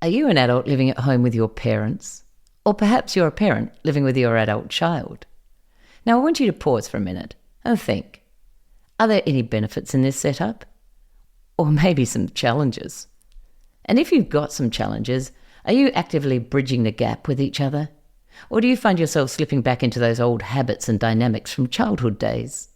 Are you an adult living at home with your parents? Or perhaps you're a parent living with your adult child? Now I want you to pause for a minute and think. Are there any benefits in this setup? Or maybe some challenges? And if you've got some challenges, are you actively bridging the gap with each other? Or do you find yourself slipping back into those old habits and dynamics from childhood days?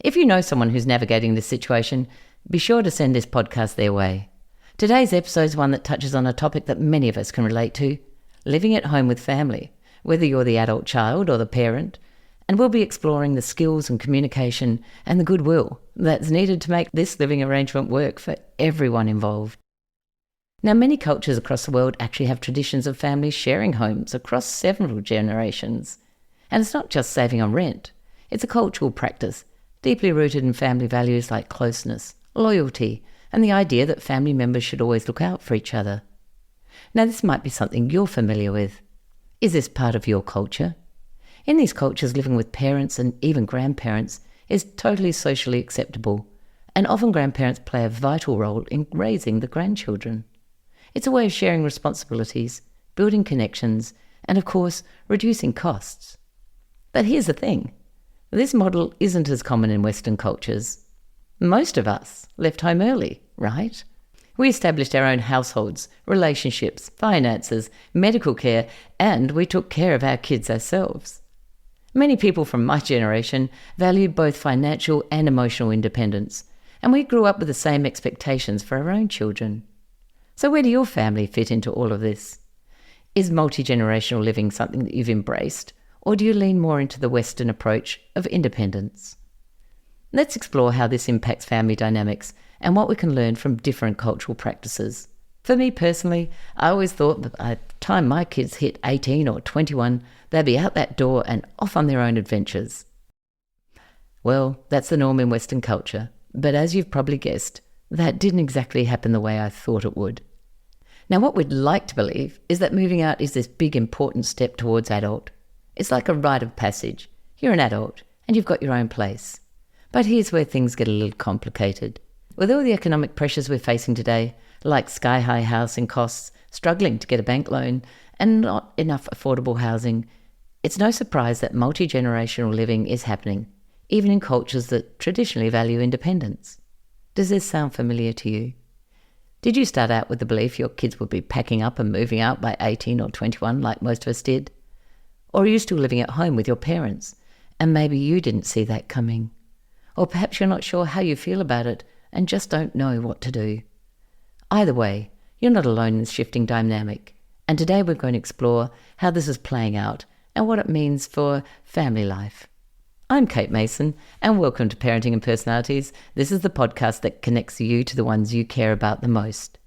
If you know someone who's navigating this situation, be sure to send this podcast their way. Today's episode is one that touches on a topic that many of us can relate to, living at home with family, whether you're the adult child or the parent, and we'll be exploring the skills and communication and the goodwill that's needed to make this living arrangement work for everyone involved. Now, many cultures across the world actually have traditions of families sharing homes across several generations. And it's not just saving on rent. It's a cultural practice, deeply rooted in family values like closeness, loyalty, and the idea that family members should always look out for each other. Now, this might be something you're familiar with. Is this part of your culture? In these cultures, living with parents and even grandparents is totally socially acceptable, and often grandparents play a vital role in raising the grandchildren. It's a way of sharing responsibilities, building connections, and of course, reducing costs. But here's the thing. This model isn't as common in Western cultures. Most of us left home early, right? We established our own households, relationships, finances, medical care, and we took care of our kids ourselves. Many people from my generation valued both financial and emotional independence, and we grew up with the same expectations for our own children. So where do your family fit into all of this? Is multi-generational living something that you've embraced, or do you lean more into the Western approach of independence? Let's explore how this impacts family dynamics and what we can learn from different cultural practices. For me personally, I always thought that by the time my kids hit 18 or 21, they'd be out that door and off on their own adventures. Well, that's the norm in Western culture, but as you've probably guessed, that didn't exactly happen the way I thought it would. Now, what we'd like to believe is that moving out is this big important step towards adult. It's like a rite of passage. You're an adult and you've got your own place. But here's where things get a little complicated. With all the economic pressures we're facing today, like sky-high housing costs, struggling to get a bank loan, and not enough affordable housing, it's no surprise that multi-generational living is happening, even in cultures that traditionally value independence. Does this sound familiar to you? Did you start out with the belief your kids would be packing up and moving out by 18 or 21 like most of us did? Or are you still living at home with your parents, and maybe you didn't see that coming? Or perhaps you're not sure how you feel about it and just don't know what to do. Either way, you're not alone in this shifting dynamic, and today we're going to explore how this is playing out and what it means for family life. I'm Kate Mason, and welcome to Parenting and Personalities. This is the podcast that connects you to the ones you care about the most.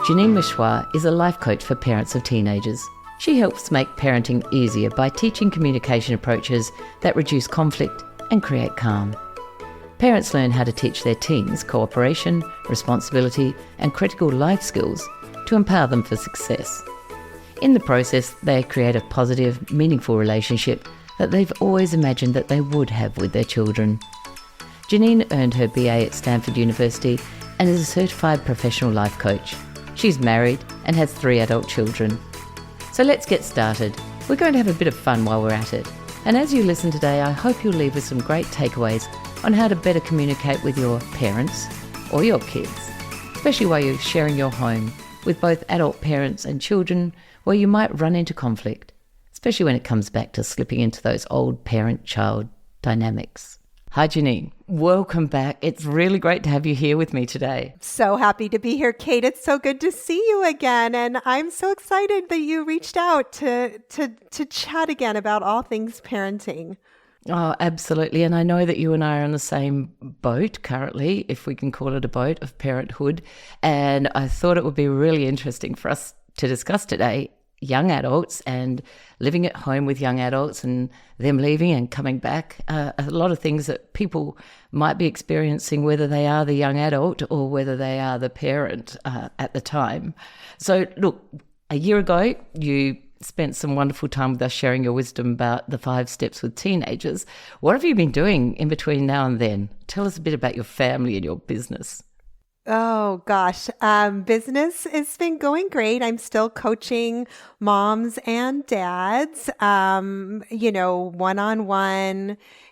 Jeanine Mouchawar is a life coach for parents of teenagers. She helps make parenting easier by teaching communication approaches that reduce conflict and create calm. Parents learn how to teach their teens cooperation, responsibility, and critical life skills to empower them for success. In the process, they create a positive, meaningful relationship that they've always imagined that they would have with their children. Jeanine earned her BA at Stanford University and is a certified professional life coach. She's married and has 3 adult children. So let's get started. We're going to have a bit of fun while we're at it. And as you listen today, I hope you'll leave with some great takeaways on how to better communicate with your parents or your kids, especially while you're sharing your home with both adult parents and children, where you might run into conflict, especially when it comes back to slipping into those old parent-child dynamics. Hi, Jeanine. Welcome back. It's really great to have you here with me today. So happy to be here, Kate. It's so good to see you again. And I'm so excited that you reached out to chat again about all things parenting. Oh, absolutely. And I know that you and I are on the same boat currently, if we can call it a boat, of parenthood. And I thought it would be really interesting for us to discuss today young adults and living at home with young adults and them leaving and coming back. A lot of things that people might be experiencing, whether they are the young adult or whether they are the parent at the time. So look, a year ago, you spent some wonderful time with us sharing your wisdom about the 5 steps with teenagers. What have you been doing in between now and then? Tell us a bit about your family and your business. Oh gosh, business has been going great. I'm still coaching moms and dads, one-on-one,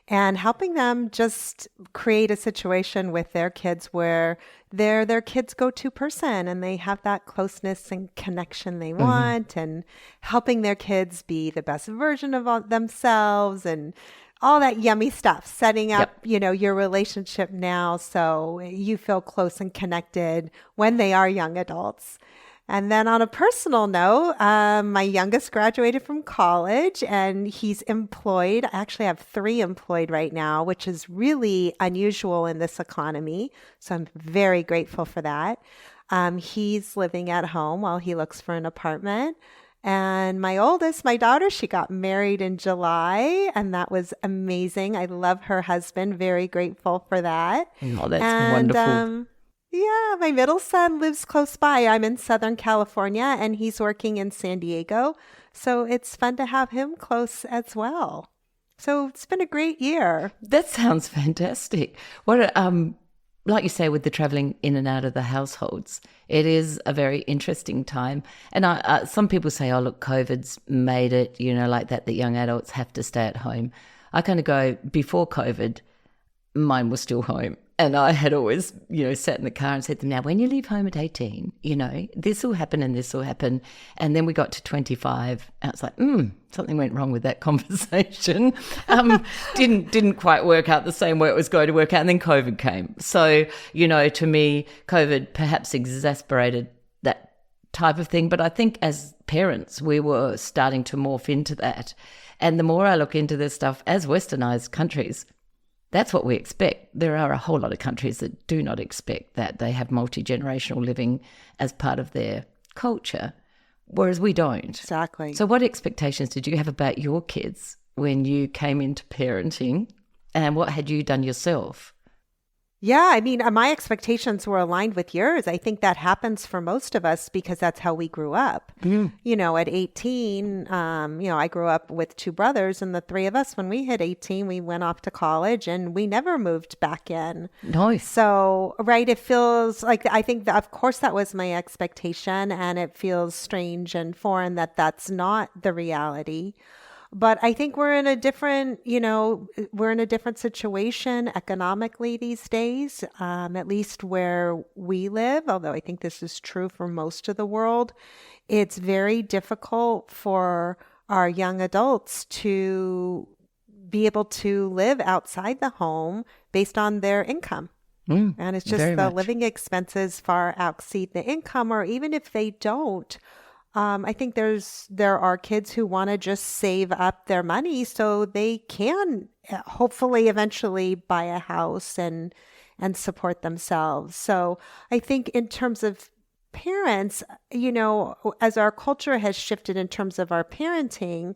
and helping them just create a situation with their kids where they're their kids' go-to person and they have that closeness and connection they want, and helping their kids be the best version of themselves and all that yummy stuff, setting up, your relationship now so you feel close and connected when they are young adults. And then on a personal note, my youngest graduated from college and he's employed. I actually have 3 employed right now, which is really unusual in this economy. So I'm very grateful for that. He's living at home while he looks for an apartment. And my oldest, my daughter, she got married in July, and that was amazing. I love her husband. Very grateful for that. Oh, that's wonderful. Yeah, my middle son lives close by. I'm in Southern California, and he's working in San Diego. So it's fun to have him close as well. So it's been a great year. That sounds fantastic. Like you say, with the traveling in and out of the households, it is a very interesting time. And some people say, oh, look, COVID's made it, like that young adults have to stay at home. I kind of go, before COVID, mine was still home. And I had always, sat in the car and said to them, now, when you leave home at 18, this will happen and this will happen. And then we got to 25 and it's like, something went wrong with that conversation. Didn't quite work out the same way it was going to work out. And then COVID came. So, to me, COVID perhaps exasperated that type of thing. But I think as parents, we were starting to morph into that. And the more I look into this stuff, as westernized countries, that's what we expect. There are a whole lot of countries that do not expect that. They have multi-generational living as part of their culture, whereas we don't. Exactly. So what expectations did you have about your kids when you came into parenting, and what had you done yourself? Yeah, I mean, my expectations were aligned with yours. I think that happens for most of us because that's how we grew up. At 18, I grew up with 2 brothers, and the 3 of us, when we hit 18, we went off to college and we never moved back in. Nice. So, right, it feels like, I think that, of course, that was my expectation, and it feels strange and foreign that that's not the reality. But I think we're in a different situation economically these days, at least where we live, although I think this is true for most of the world. It's very difficult for our young adults to be able to live outside the home based on their income. And it's just the living expenses far exceed the income, or even if they don't, I think there are kids who want to just save up their money so they can hopefully eventually buy a house and support themselves. So I think in terms of parents, as our culture has shifted in terms of our parenting,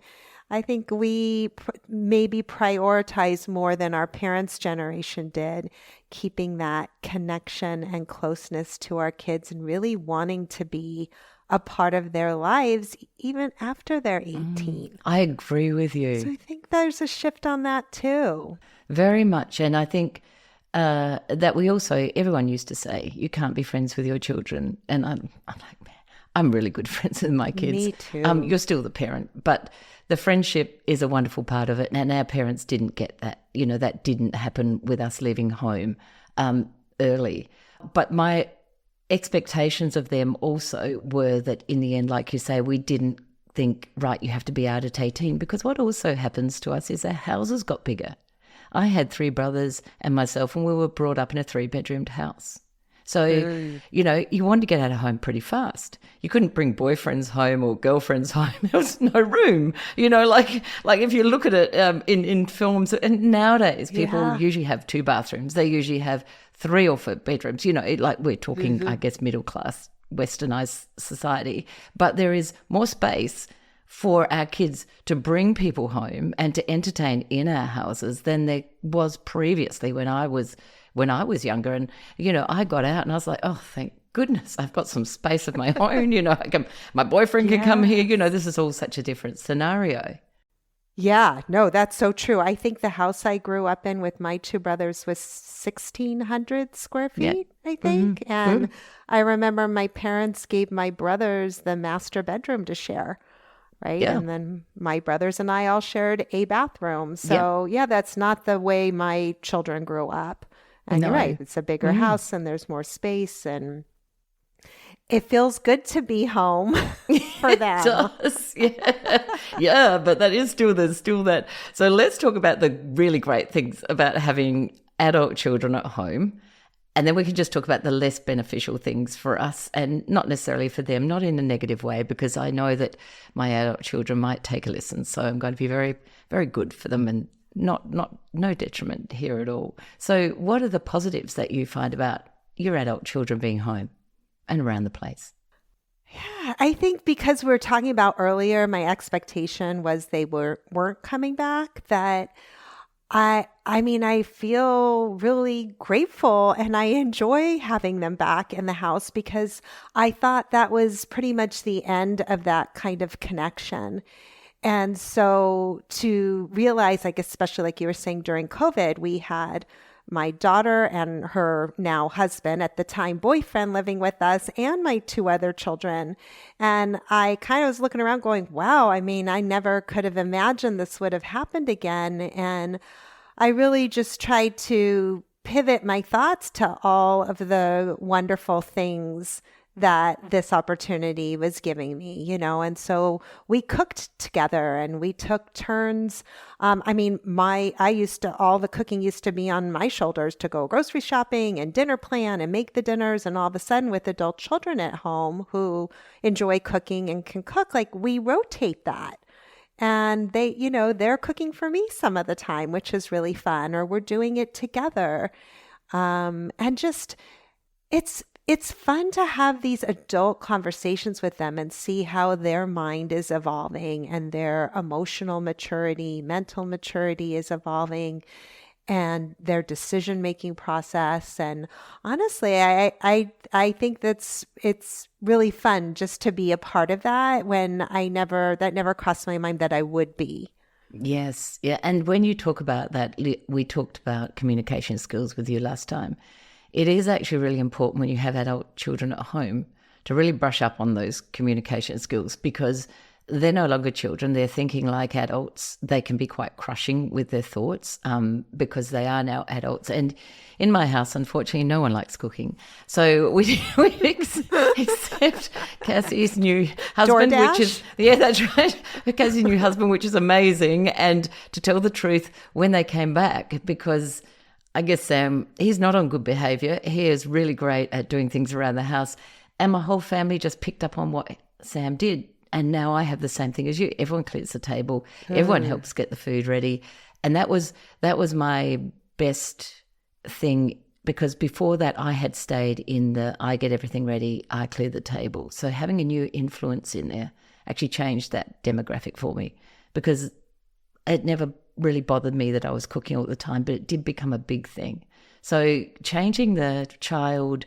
I think we maybe prioritize more than our parents' generation did, keeping that connection and closeness to our kids and really wanting to be a part of their lives even after they're 18. I agree with you. So I think there's a shift on that too. Very much. And I think that we also, everyone used to say, you can't be friends with your children. And I'm like, man, I'm really good friends with my kids. Me too. You're still the parent, but the friendship is a wonderful part of it. And our parents didn't get that. That didn't happen with us leaving home early. But my expectations of them also were that in the end, like you say, we didn't think, right, you have to be out at 18, because what also happens to us is our houses got bigger. I had 3 brothers and myself, and we were brought up in a 3-bedroomed house. So, you wanted to get out of home pretty fast. You couldn't bring boyfriends home or girlfriends home. There was no room. Like if you look at it in films, and nowadays people usually have 2 bathrooms. They usually have 3 or 4 bedrooms. We're talking, I guess, middle class, westernized society. But there is more space for our kids to bring people home and to entertain in our houses than there was previously when I was younger. And, I got out and I was like, oh, thank goodness, I've got some space of my own, my boyfriend can come here, this is all such a different scenario. Yeah, no, that's so true. I think the house I grew up in with my two brothers was 1,600 square feet, I think. And I remember my parents gave my brothers the master bedroom to share, right? Yeah. And then my brothers and I all shared a bathroom. So yeah, that's not the way my children grew up. And you're right, it's a bigger house and there's more space, and it feels good to be home for them. It does, yeah, but there's still that. So let's talk about the really great things about having adult children at home, and then we can just talk about the less beneficial things for us, and not necessarily for them, not in a negative way, because I know that my adult children might take a listen. So I'm going to be very, very good for them, and no detriment here at all. So what are the positives that you find about your adult children being home and around the place? Yeah, I think because we were talking about earlier, my expectation was they weren't coming back, that I feel really grateful and I enjoy having them back in the house, because I thought that was pretty much the end of that kind of connection. And so to realize, like, especially like you were saying during COVID, we had my daughter and her now husband, at the time boyfriend, living with us, and my two other children. And I kind of was looking around going, wow, I never could have imagined this would have happened again. And I really just tried to pivot my thoughts to all of the wonderful things that this opportunity was giving me, and so we cooked together and we took turns. All the cooking used to be on my shoulders to go grocery shopping and dinner plan and make the dinners. And all of a sudden, with adult children at home who enjoy cooking and can cook, like, we rotate that. And they're cooking for me some of the time, which is really fun, or we're doing it together. And just, it's fun to have these adult conversations with them and see how their mind is evolving and their emotional maturity, mental maturity is evolving, and their decision-making process. And honestly, I think it's really fun just to be a part of that, when that never crossed my mind that I would be. Yes. Yeah. And when you talk about that, we talked about communication skills with you last time. It is actually really important when you have adult children at home to really brush up on those communication skills, because they're no longer children. They're thinking like adults. They can be quite crushing with their thoughts because they are now adults. And in my house, unfortunately, no one likes cooking. So we except Cassie's new husband, DoorDash? which is, yeah, that's right. Cassie's new husband, which is amazing. And to tell the truth, when they came back, because I guess Sam, he's not on good behaviour. He is really great at doing things around the house. And my whole family just picked up on what Sam did. And now I have the same thing as you. Everyone clears the table. Everyone helps get the food ready. And that was my best thing, because before that I had stayed in the I get everything ready, I clear the table. So having a new influence in there actually changed that demographic for me, because it never really bothered me that I was cooking all the time, but it did become a big thing. So changing the child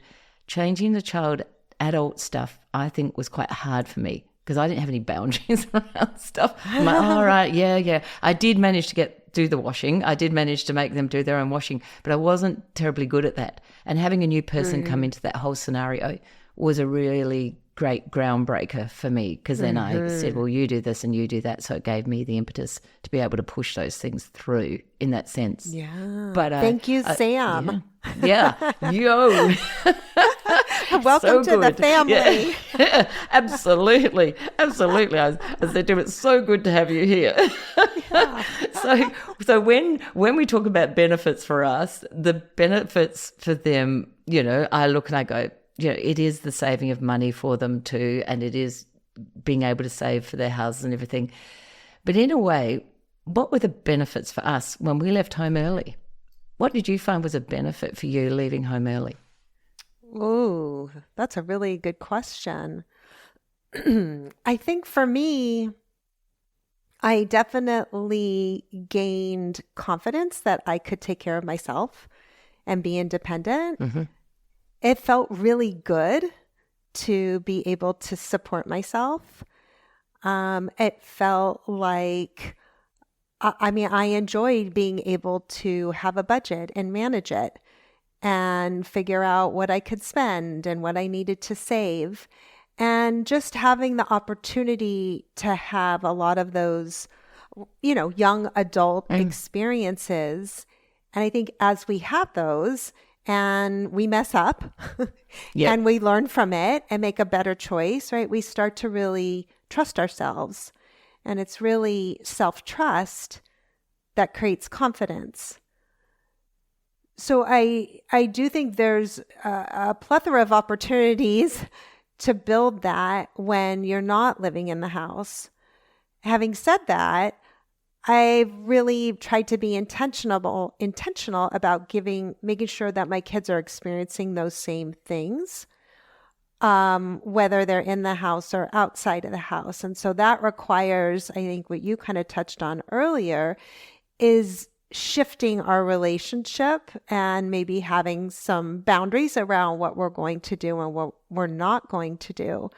adult stuff, I think, was quite hard for me, because I didn't have any boundaries around stuff. I'm like, all right, yeah. I did manage to do the washing. I did manage to make them do their own washing, but I wasn't terribly good at that. And having a new person come into that whole scenario was a really great groundbreaker for me, because then I said, well, you do this and you do that. So it gave me the impetus to be able to push those things through in that sense. Yeah. But thank you, Sam. Yeah. Yo. Welcome to the family. Yeah. Absolutely. I said to him, it's so good to have you here. Yeah. So when we talk about benefits for us, the benefits for them, I look and I go, it is the saving of money for them too, and it is being able to save for their houses and everything. But in a way, what were the benefits for us when we left home early? What did you find was a benefit for you leaving home early? Ooh, that's a really good question. I think for me, I definitely gained confidence that I could take care of myself and be independent. it felt really good to be able to support myself. It felt like, I enjoyed being able to have a budget and manage it and figure out what I could spend and what I needed to save. And just having the opportunity to have a lot of those, young adult experiences. And I think as we have those and we mess up Yep. and we learn from it and make a better choice, right? We start to really trust ourselves. And it's really self-trust that creates confidence. So I do think there's a plethora of opportunities to build that when you're not living in the house. Having said that, I really tried to be intentional about making sure that my kids are experiencing those same things, whether they're in the house or outside of the house. And so that requires, I think what you kind of touched on earlier, is shifting our relationship and maybe having some boundaries around what we're going to do and what we're not going to do.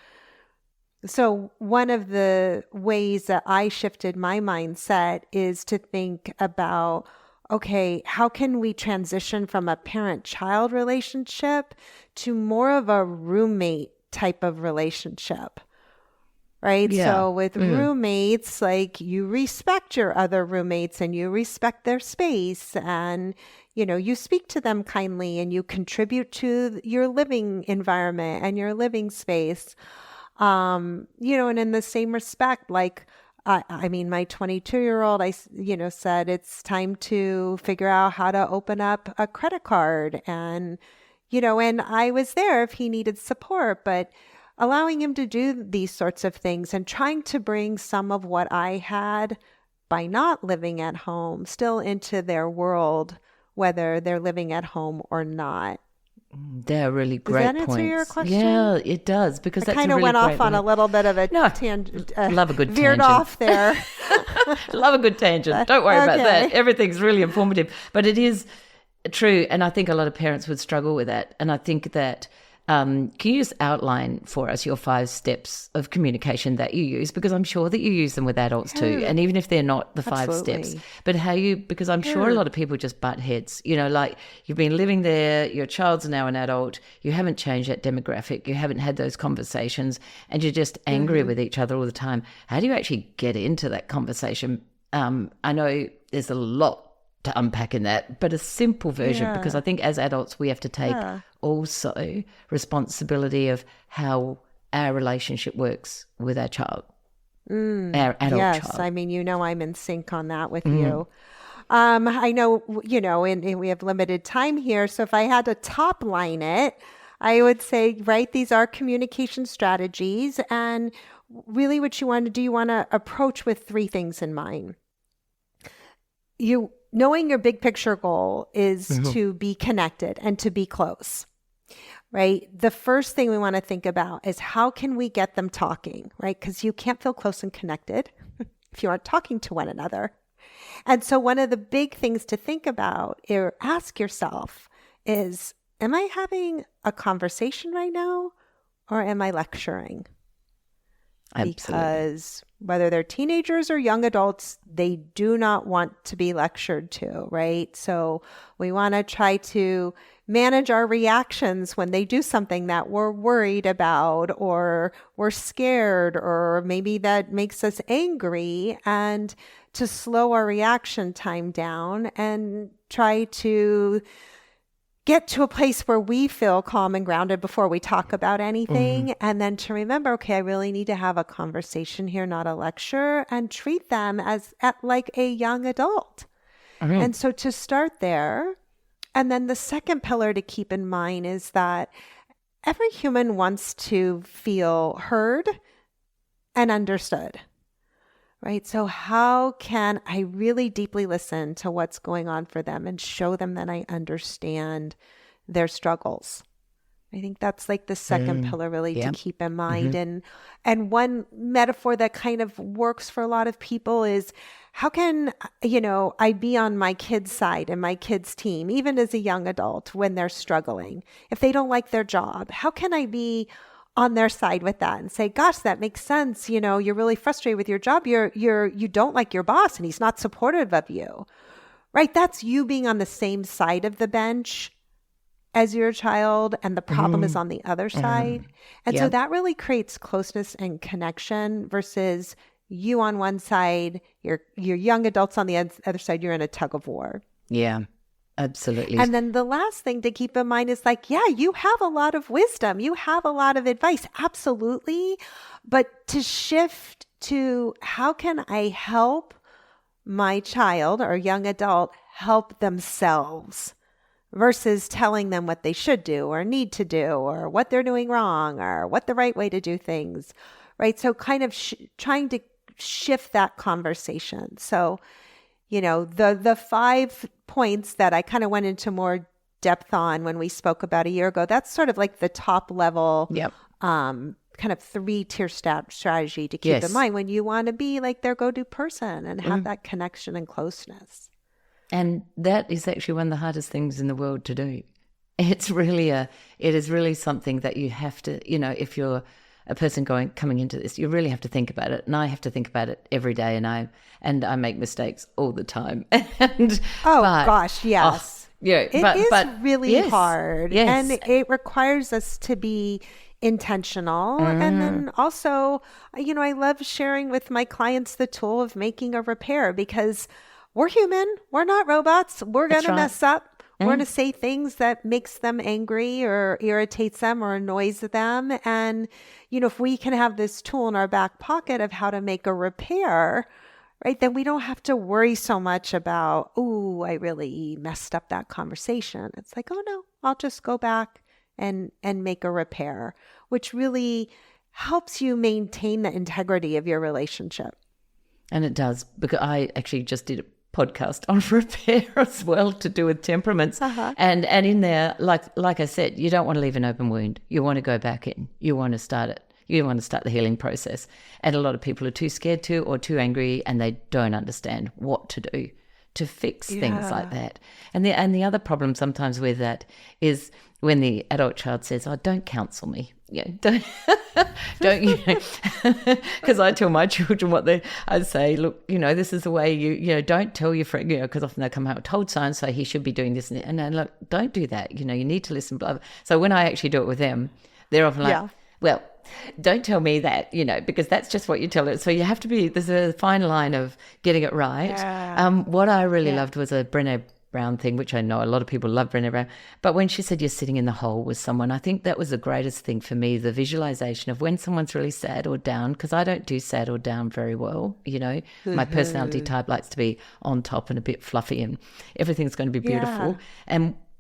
So one of the ways that I shifted my mindset is to think about, okay, how can we transition from a parent-child relationship to more of a roommate type of relationship? Right? Yeah. So with roommates, like you respect your other roommates and you respect their space and, you speak to them kindly and you contribute to your living environment and your living space. And in the same respect, like, my 22-year-old, said it's time to figure out how to open up a credit card and I was there if he needed support, but allowing him to do these sorts of things and trying to bring some of what I had by not living at home still into their world, whether they're living at home or not. They're really great Does that answer points. your question? Yeah, it does, because I that's kind a of really went off great on a little bit of a tangent. Love a good veered tangent. off there. Love a good tangent. Don't worry about that. Everything's really informative. But it is true, and I think a lot of parents would struggle with that. And I think that, can you just outline for us your 5 steps of communication that you use? Because I'm sure that you use them with adults too. And even if they're not the 5 steps, but because I'm sure a lot of people just butt heads, like you've been living there, your child's now an adult, you haven't changed that demographic, you haven't had those conversations, and you're just angry with each other all the time. How do you actually get into that conversation? I know there's a lot to unpack in that, but a simple version, because I think as adults we have to take also responsibility of how our relationship works with our child, our adult child. I'm in sync on that with you. I know, and we have limited time here, so if I had to top line it, I would say, right, these are communication strategies, and really what you want to do, you want to approach with 3 things in mind. Knowing your big picture goal is to be connected and to be close, right? The first thing we want to think about is how can we get them talking, right? Because you can't feel close and connected if you aren't talking to one another. And so one of the big things to think about or ask yourself is, am I having a conversation right now or am I lecturing? Absolutely. Because whether they're teenagers or young adults, they do not want to be lectured to, right? So we want to try to manage our reactions when they do something that we're worried about or we're scared or maybe that makes us angry, and to slow our reaction time down and try to get to a place where we feel calm and grounded before we talk about anything. And then to remember, okay, I really need to have a conversation here, not a lecture, and treat them like a young adult. And so to start there, and then the second pillar to keep in mind is that every human wants to feel heard and understood. Right? So how can I really deeply listen to what's going on for them and show them that I understand their struggles? I think that's like the second pillar really to keep in mind. And one metaphor that kind of works for a lot of people is, how can, I be on my kid's side and my kid's team, even as a young adult when they're struggling? If they don't like their job, how can I be on their side with that and say, gosh, that makes sense. You're really frustrated with your job. You don't like your boss and he's not supportive of you, right? That's you being on the same side of the bench as your child, and the problem is on the other side. And so that really creates closeness and connection versus you on one side, your young adults on the other side, you're in a tug of war. Yeah, absolutely. And then the last thing to keep in mind is like, yeah, you have a lot of wisdom. You have a lot of advice. Absolutely. But to shift to how can I help my child or young adult help themselves versus telling them what they should do or need to do or what they're doing wrong or what the right way to do things, right? So kind of trying to shift that conversation. So, the 5 points that I kind of went into more depth on when we spoke about a year ago, that's sort of like the top level, kind of 3-tier strategy to keep in mind when you want to be like their go-to person and have that connection and closeness. And that is actually one of the hardest things in the world to do. It is really something that you have to, if you're a person coming into this, you really have to think about it. And I have to think about it every day, and I make mistakes all the time. Gosh, yes. It is really hard. Yes. And it requires us to be intentional. And then also, I love sharing with my clients the tool of making a repair because we're human. We're not robots. We're going to mess up. We're going to say things that makes them angry or irritates them or annoys them. And, if we can have this tool in our back pocket of how to make a repair, right, then we don't have to worry so much about, I really messed up that conversation. It's like, oh no, I'll just go back and make a repair, which really helps you maintain the integrity of your relationship. And it does, because I actually just did a podcast on repair as well to do with temperaments. And in there, like I said, you don't want to leave an open wound. You want to go back in. You want to start it. You want to start the healing process. And a lot of people are too scared to or too angry, and they don't understand what to do to fix things like that. And the other problem sometimes with that is when the adult child says, "Oh, don't counsel me." Don't because I tell my children I say, look, this is the way you don't tell your friend, because often they come out, told so he should be doing this, and then look, don't do that. You need to listen, blah, blah. So when I actually do it with them, they're often like, well, don't tell me that, because that's just what you tell it. So you have to there's a fine line of getting it right. What I really loved was a Brené Brown thing, which I know a lot of people love Brené Brown. But when she said you're sitting in the hole with someone, I think that was the greatest thing for me, the visualization of when someone's really sad or down, because I don't do sad or down very well. My personality type likes to be on top and a bit fluffy and everything's going to be beautiful.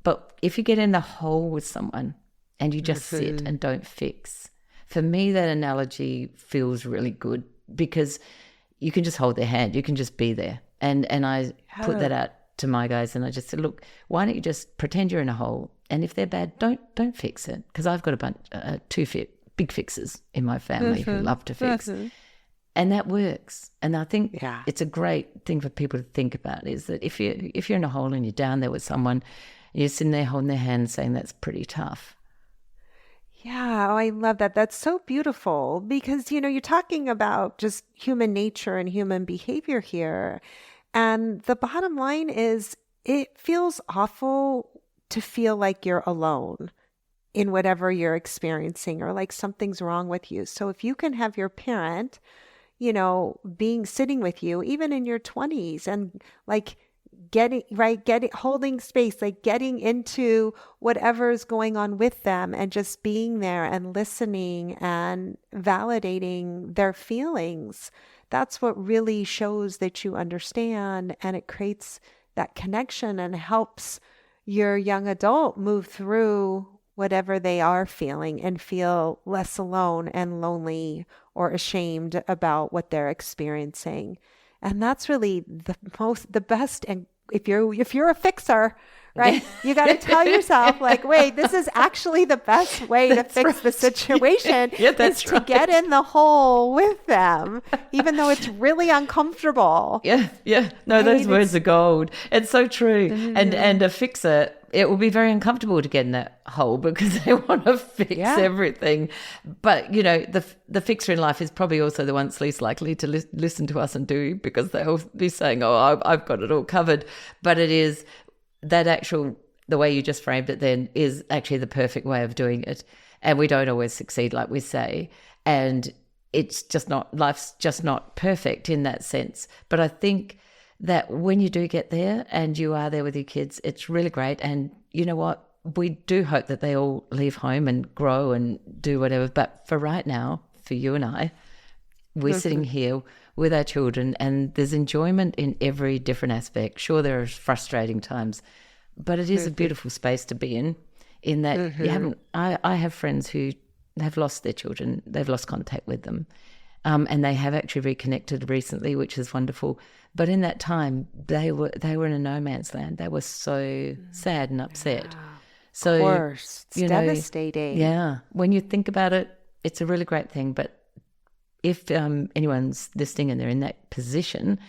But if you get in the hole with someone and you just sit and don't fix, for me, that analogy feels really good because you can just hold their hand. You can just be there. And I put that out to my guys, and I just said, look, why don't you just pretend you're in a hole, and if they're bad, don't fix it, because I've got a bunch big fixers in my family who love to fix, and that works. And I think it's a great thing for people to think about is that if you're in a hole and you're down there with someone, you're sitting there holding their hand, saying that's pretty tough. Yeah, I love that. That's so beautiful because you're talking about just human nature and human behavior here. And the bottom line is it feels awful to feel like you're alone in whatever you're experiencing or like something's wrong with you. So if you can have your parent, sitting with you, even in your 20s and like holding space, like getting into whatever is going on with them and just being there and listening and validating their feelings. That's what really shows that you understand, and it creates that connection and helps your young adult move through whatever they are feeling and feel less alone and lonely or ashamed about what they're experiencing. And that's really the best. And if you're a fixer, right? You got to tell yourself, like, wait, this is actually the best way to fix the situation is to get in the hole with them, even though it's really uncomfortable. Yeah. No, those words are gold. It's so true. And a fixer, it will be very uncomfortable to get in that hole because they want to fix everything. But, the fixer in life is probably also the one that's least likely to listen to us and do, because they'll be saying, oh, I've got it all covered. But it is the way you just framed it then is actually the perfect way of doing it. And we don't always succeed, like we say. And life's just not perfect in that sense. But I think that when you do get there and you are there with your kids, it's really great. And you know what? We do hope that they all leave home and grow and do whatever. But for right now, for you and I, we're sitting here with our children, and there's enjoyment in every different aspect. Sure, there are frustrating times, but it is a beautiful space to be in that you haven't. I have friends who have lost their children. They've lost contact with them. And they have actually reconnected recently, which is wonderful. But in that time, they were in a no man's land. They were so sad and upset. Yeah, so, of course, it's devastating. Yeah, when you think about it, it's a really great thing. But if anyone's listening and they're in that position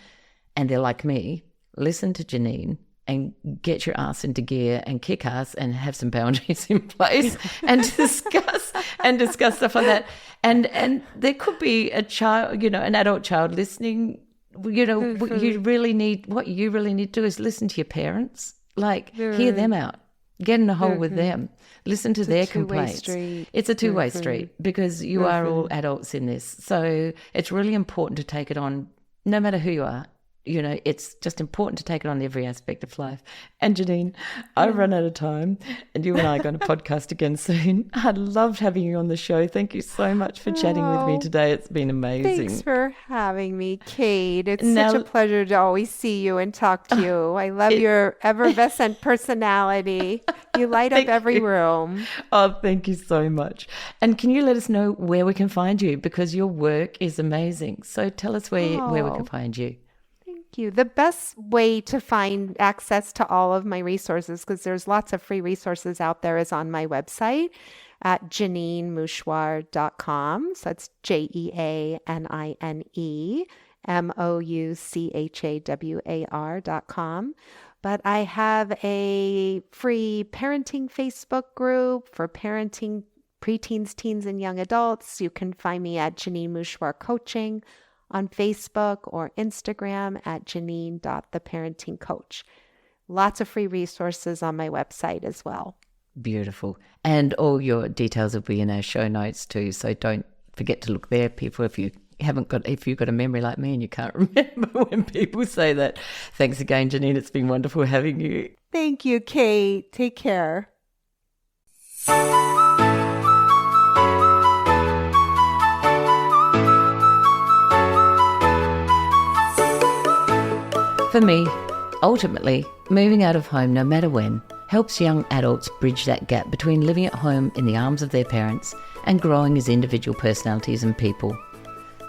and they're like me, listen to Jeanine and get your ass into gear and kick ass and have some boundaries in place and discuss stuff like that. And there could be a child, an adult child listening. What you really need to do is listen to your parents, hear them out, get in a hole with them, listen to their complaints. It's a two-way street because you are all adults in this. So it's really important to take it on, no matter who you are. It's just important to take it on every aspect of life. And Jeanine, I've run out of time, and you and I are going to podcast again soon. I loved having you on the show. Thank you so much for chatting with me today. It's been amazing. Thanks for having me, Kate. It's such a pleasure to always see you and talk to you. I love your effervescent personality. You light up every room. Oh, thank you so much. And can you let us know where we can find you? Because your work is amazing. So tell us where we can find you. You. The best way to find access to all of my resources, because there's lots of free resources out there, is on my website at JeanineMouchawar.com. So that's JeanineMouchawar.com. But I have a free parenting Facebook group for parenting preteens, teens, and young adults. You can find me at Jeanine Mouchawar Coaching on Facebook or Instagram at Jeanine.theparentingcoach. Lots of free resources on my website as well. Beautiful. And all your details will be in our show notes too. So don't forget to look there, people, if you've got a memory like me and you can't remember when people say that. Thanks again, Jeanine. It's been wonderful having you. Thank you, Kate. Take care. For me, ultimately, moving out of home, no matter when, helps young adults bridge that gap between living at home in the arms of their parents and growing as individual personalities and people.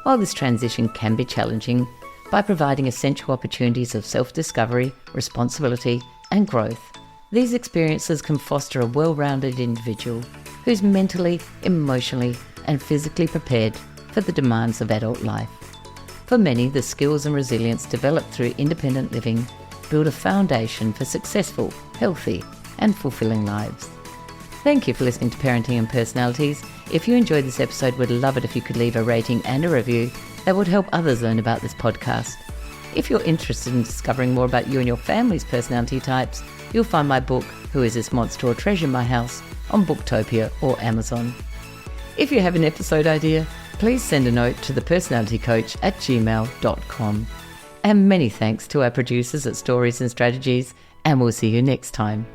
While this transition can be challenging, by providing essential opportunities of self-discovery, responsibility, and growth, these experiences can foster a well-rounded individual who's mentally, emotionally, and physically prepared for the demands of adult life. For many, the skills and resilience developed through independent living build a foundation for successful, healthy, and fulfilling lives. Thank you for listening to Parenting and Personalities. If you enjoyed this episode, we'd love it if you could leave a rating and a review. That would help others learn about this podcast. If you're interested in discovering more about you and your family's personality types, you'll find my book, Who Is This Monster or Treasure in My House, on Booktopia or Amazon. If you have an episode idea, please send a note to thepersonalitycoach@gmail.com. And many thanks to our producers at Stories and Strategies, and we'll see you next time.